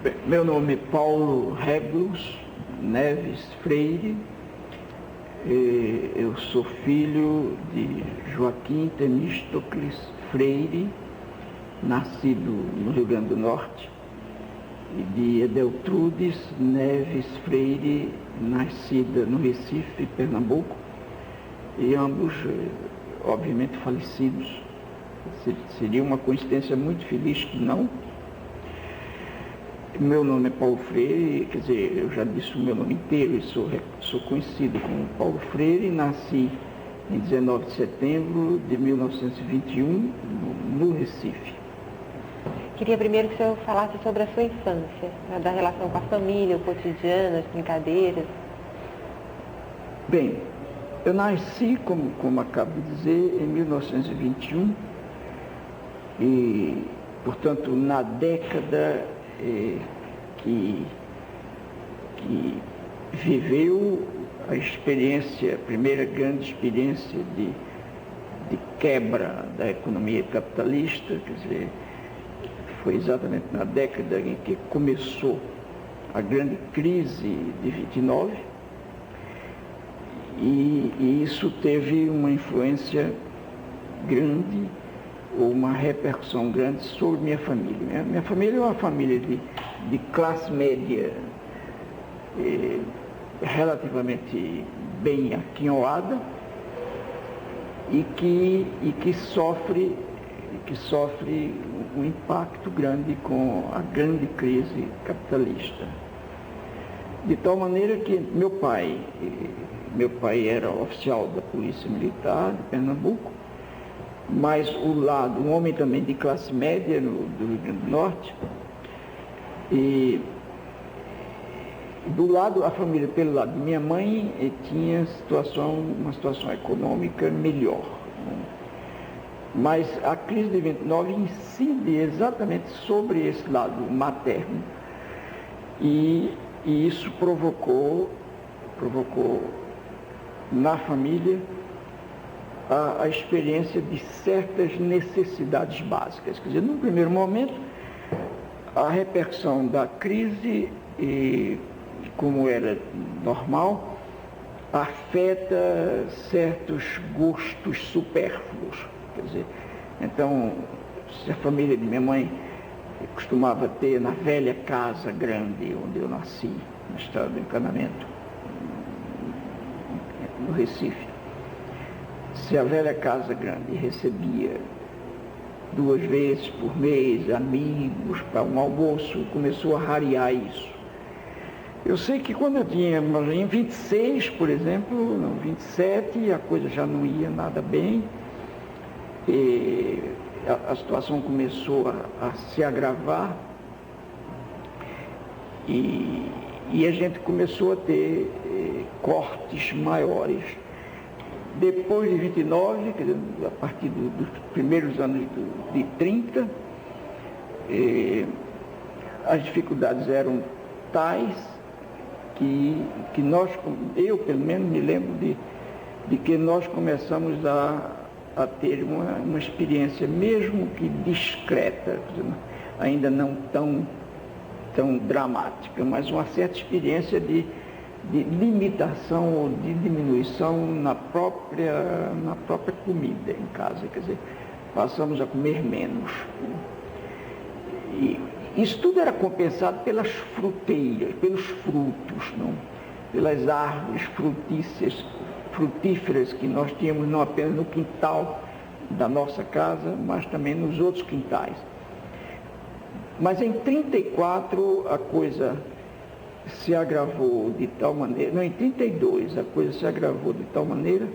Bem, meu nome é Paulo Regulus Neves Freire. Eu sou filho de Joaquim Temístocles Freire, nascido no Rio Grande do Norte, e de Edeltrudes Neves Freire, nascida no Recife, Pernambuco, e ambos, obviamente, falecidos. Seria uma coincidência muito feliz que não. Meu nome é Paulo Freire, quer dizer, eu já disse o meu nome inteiro, e sou conhecido como Paulo Freire. Nasci em 19 de setembro de 1921, no Recife. Queria primeiro que o senhor falasse sobre a sua infância, né, da relação com a família, o cotidiano, as brincadeiras. Bem, eu nasci, como acabo de dizer, em 1921, e, portanto, na década que viveu a primeira grande experiência de quebra da economia capitalista, quer dizer, foi exatamente na década em que começou a grande crise de 29, e isso teve uma influência grande, ou uma repercussão grande sobre minha família. Minha família é uma família de classe média relativamente bem aquinhoada e que sofre um impacto grande com a grande crise capitalista. De tal maneira que meu pai era oficial da Polícia Militar de Pernambuco, mas um homem também de classe média do Rio Grande do Norte, e a família pelo lado de minha mãe tinha uma situação econômica melhor, né? Mas a crise de 29 incide exatamente sobre esse lado materno, e isso provocou na família a experiência de certas necessidades básicas. Quer dizer, no primeiro momento, a repercussão da crise, como era normal, afeta certos gostos supérfluos. Quer dizer, então, se a família de minha mãe costumava ter na velha casa grande onde eu nasci, na estrada do Encanamento, no Recife, se a velha casa grande recebia 2 vezes por mês amigos para um almoço, começou a rarear isso. Eu sei que quando eu tinha em 26, por exemplo, não, 27, a coisa já não ia nada bem, e a situação começou a se agravar, e a gente começou a ter cortes maiores. Depois de 29, quer dizer, a partir dos primeiros anos de 30, as dificuldades eram tais que eu pelo menos me lembro de que nós começamos a ter uma experiência, mesmo que discreta, ainda não tão dramática, mas uma certa experiência de limitação ou de diminuição na própria comida em casa. Quer dizer, passamos a comer menos. E isso tudo era compensado pelas fruteiras, pelos frutos, não? Pelas árvores frutíferas que nós tínhamos não apenas no quintal da nossa casa, mas também nos outros quintais. Mas em 34 a coisa se agravou de tal maneira, não, em 32 a coisa se agravou de tal maneira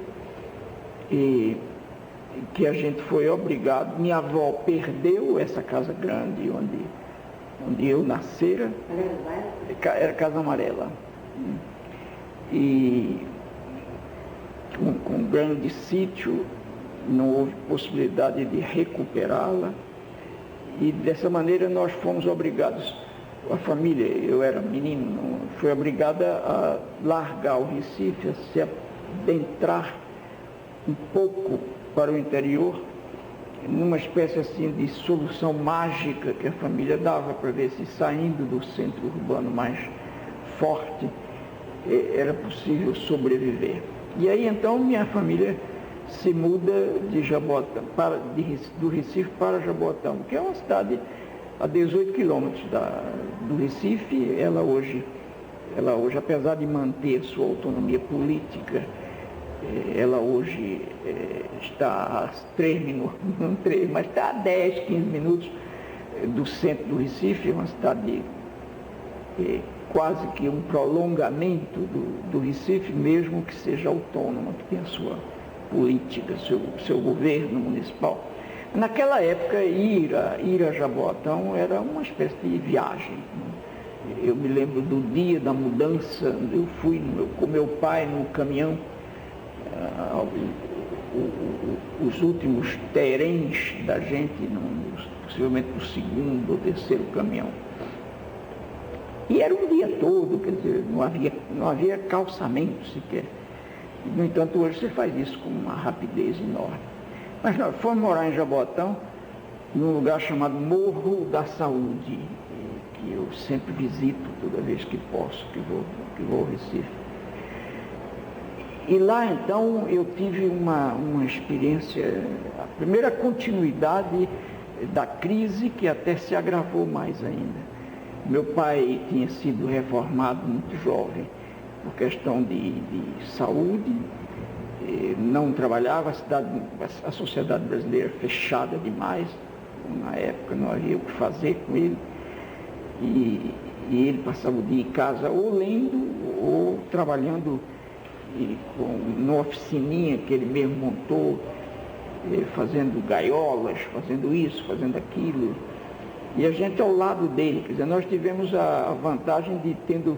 que a gente foi obrigado, minha avó perdeu essa casa grande onde eu nascera, era Casa Amarela, e com um grande sítio, não houve possibilidade de recuperá-la, e dessa maneira nós fomos obrigados, a família, eu era menino, foi obrigada a largar o Recife, a se adentrar um pouco para o interior, numa espécie assim de solução mágica que a família dava para ver se saindo do centro urbano mais forte era possível sobreviver. E aí então minha família se muda de Jaboatão, do Recife para Jaboatão, que é uma cidade a 18 quilômetros do Recife. Ela hoje, apesar de manter sua autonomia política, ela hoje está a 3 minutos, não 3, mas está a 10, 15 minutos do centro do Recife. É uma cidade quase que um prolongamento do Recife, mesmo que seja autônoma, que tenha sua política, seu governo municipal. Naquela época, ir a Jaboatão era uma espécie de viagem. Eu me lembro do dia da mudança, eu fui com meu pai no caminhão, os últimos terens da gente, possivelmente no segundo ou terceiro caminhão. E era um dia todo, quer dizer, não havia calçamento sequer. No entanto, hoje você faz isso com uma rapidez enorme. Mas nós fomos morar em Jaboatão, num lugar chamado Morro da Saúde, que eu sempre visito toda vez que posso, que vou ao Recife. E lá, então, eu tive uma experiência, a primeira continuidade da crise, que até se agravou mais ainda. Meu pai tinha sido reformado muito jovem, por questão de saúde, não trabalhava, a sociedade brasileira fechada demais, na época não havia o que fazer com ele, e ele passava o dia em casa ou lendo ou trabalhando numa oficininha que ele mesmo montou, fazendo gaiolas, fazendo isso, fazendo aquilo, e a gente ao lado dele. Quer dizer, nós tivemos a vantagem de, tendo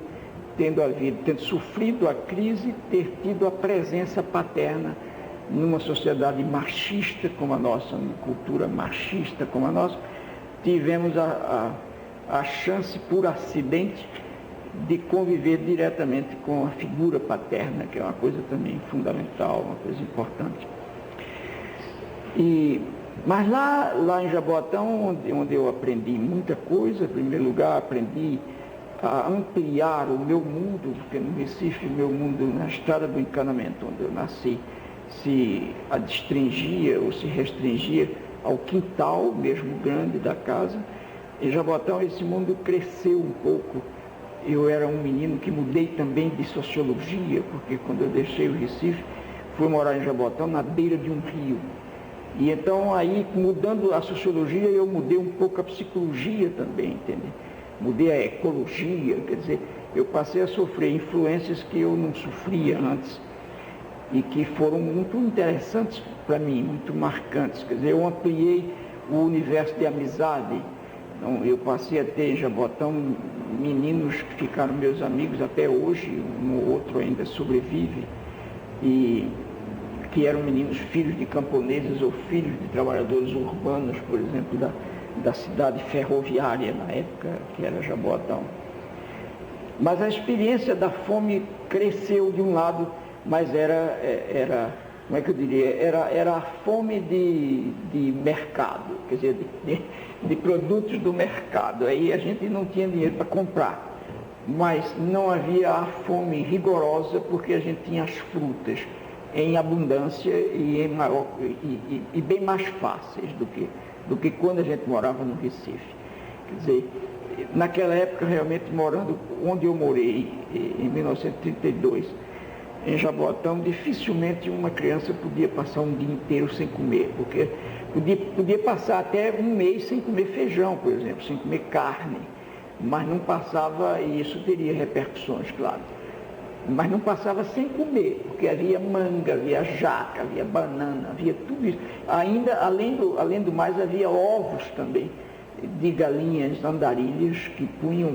sofrido a crise, ter tido a presença paterna numa sociedade machista como a nossa, numa cultura machista como a nossa. Tivemos a chance, por acidente, de conviver diretamente com a figura paterna, que é uma coisa também fundamental, uma coisa importante. Mas lá em Jaboatão, onde eu aprendi muita coisa, em primeiro lugar aprendi a ampliar o meu mundo, porque no Recife, meu mundo na estrada do encanamento, onde eu nasci, se adstringia ou se restringia ao quintal, mesmo grande, da casa. Em Jaboatão esse mundo cresceu um pouco. Eu era um menino que mudei também de sociologia, porque quando eu deixei o Recife, fui morar em Jaboatão, na beira de um rio. E então aí, mudando a sociologia, eu mudei um pouco a psicologia também, entende? Mudei a ecologia, quer dizer, eu passei a sofrer influências que eu não sofria antes e que foram muito interessantes para mim, muito marcantes. Quer dizer, eu ampliei o universo de amizade. Então, eu passei a ter em Jaboatão meninos que ficaram meus amigos até hoje, um ou outro ainda sobrevive, e que eram meninos filhos de camponeses ou filhos de trabalhadores urbanos, por exemplo, da cidade ferroviária na época, que era Jaboatão. Mas a experiência da fome cresceu de um lado, mas era como é que eu diria, era a fome de mercado, quer dizer, de produtos do mercado. Aí a gente não tinha dinheiro para comprar, mas não havia a fome rigorosa, porque a gente tinha as frutas em abundância e bem mais fáceis do que quando a gente morava no Recife. Quer dizer, naquela época, realmente, morando onde eu morei, em 1932, em Jaboatão, dificilmente uma criança podia passar um dia inteiro sem comer, porque podia passar até um mês sem comer feijão, por exemplo, sem comer carne, mas não passava, e isso teria repercussões, claro, mas não passava sem comer, porque havia manga, havia jaca, havia banana, havia tudo isso. Ainda, além do mais, havia ovos também, de galinhas andarilhas que punham